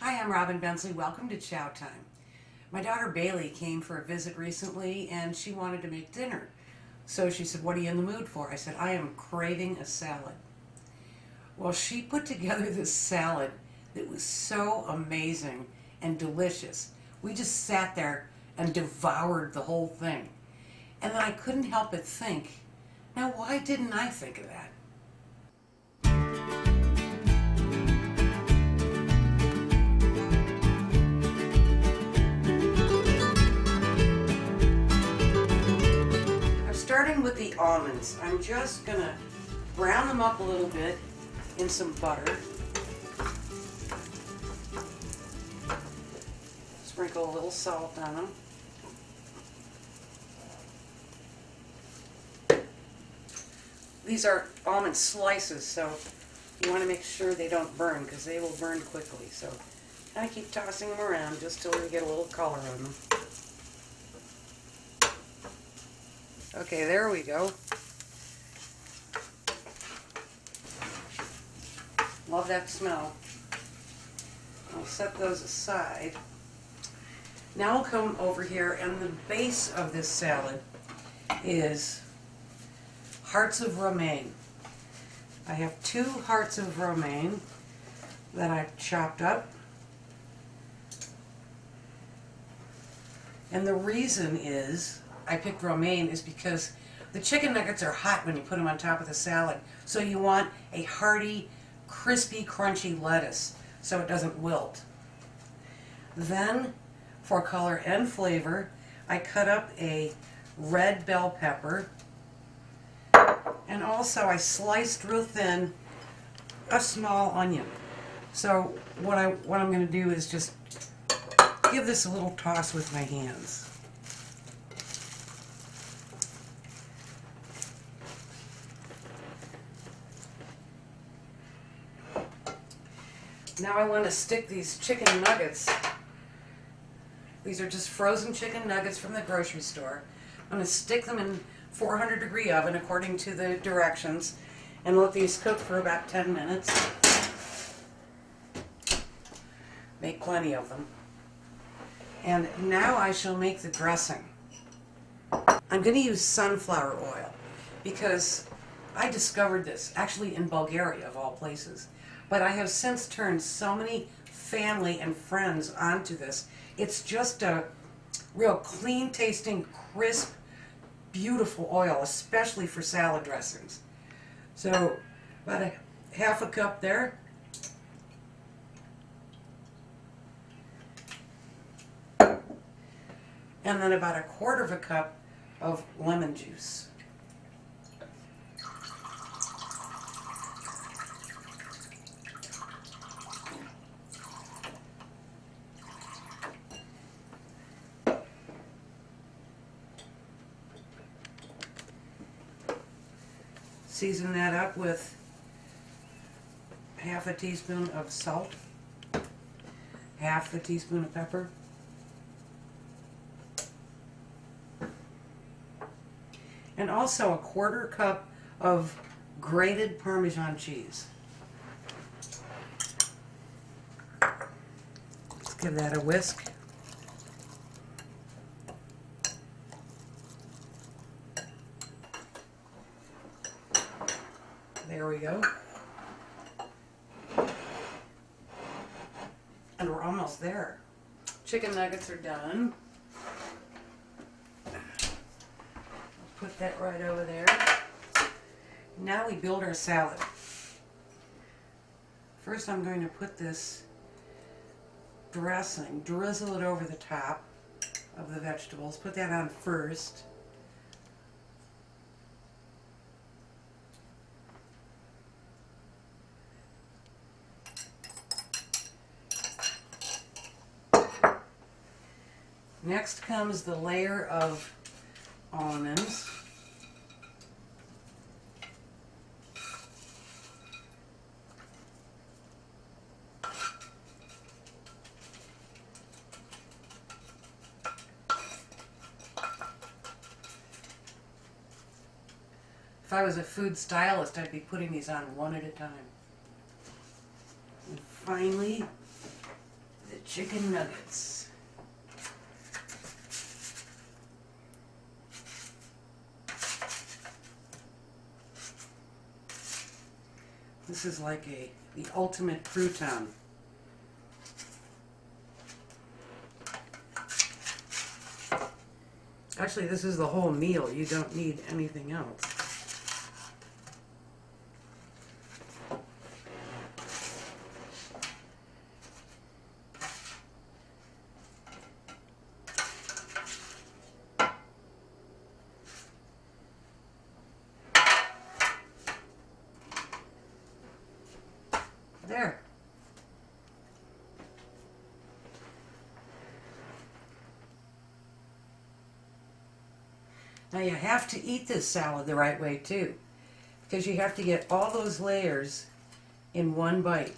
Hi, I'm Robin Bensley. Welcome to Chow Time. My daughter Bailey came for a visit recently and she wanted to make dinner. So she said, "What are you in the mood for?" I said, "I am craving a salad." Well, she put together this salad that was so amazing and delicious. We just sat there and devoured the whole thing. And then I couldn't help but think, now why didn't I think of that? I'm starting with the almonds. I'm just gonna brown them up a little bit in some butter. Sprinkle a little salt on them. These are almond slices, so you want to make sure they don't burn because they will burn quickly. So I keep tossing them around just till we get a little color on them. Okay, there we go. Love that smell. I'll set those aside. Now I'll come over here, and the base of this salad is hearts of romaine. I have 2 hearts of romaine that I've chopped up. And the reason is I picked romaine is because the chicken nuggets are hot when you put them on top of the salad. So you want a hearty, crispy, crunchy lettuce so it doesn't wilt. Then, for color and flavor, I cut up a red bell pepper. And also I sliced real thin a small onion. So what I'm going to do is just give this a little toss with my hands. Now I want to stick these chicken nuggets. These are just frozen chicken nuggets from the grocery store. I'm going to stick them in 400-degree oven according to the directions and let these cook for about 10 minutes. Make plenty of them. And now I shall make the dressing. I'm going to use sunflower oil because I discovered this actually in Bulgaria of all places. But I have since turned so many family and friends onto this. It's just a real clean tasting, crisp, beautiful oil, especially for salad dressings. So about a half a cup there. And then about a quarter of a cup of lemon juice. Season that up with half a teaspoon of salt, half a teaspoon of pepper, and also a quarter cup of grated Parmesan cheese. Let's give that a whisk. There we go. And we're almost there. Chicken nuggets are done. Put that right over there. Now we build our salad. First I'm going to put this dressing, drizzle it over the top of the vegetables. Put that on first. Next comes the layer of almonds. If I was a food stylist, I'd be putting these on one at a time. And finally, chicken nuggets. This is like the ultimate crouton. Actually, this is the whole meal. You don't need anything else. There. Now you have to eat this salad the right way too, because you have to get all those layers in one bite.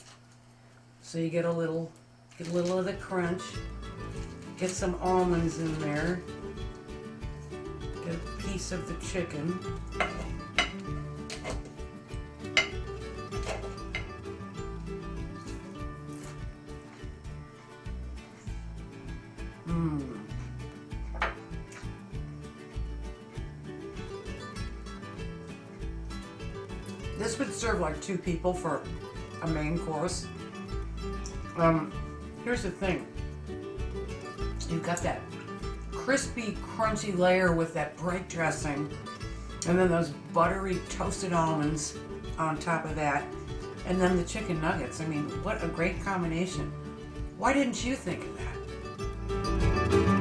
So you get a little of the crunch, get some almonds in there, get a piece of the chicken. This would serve like 2 people for a main course. Here's the thing. You've got that crispy, crunchy layer with that bright dressing, and then those buttery toasted almonds on top of that, and then the chicken nuggets. I mean, what a great combination. Why didn't you think of that?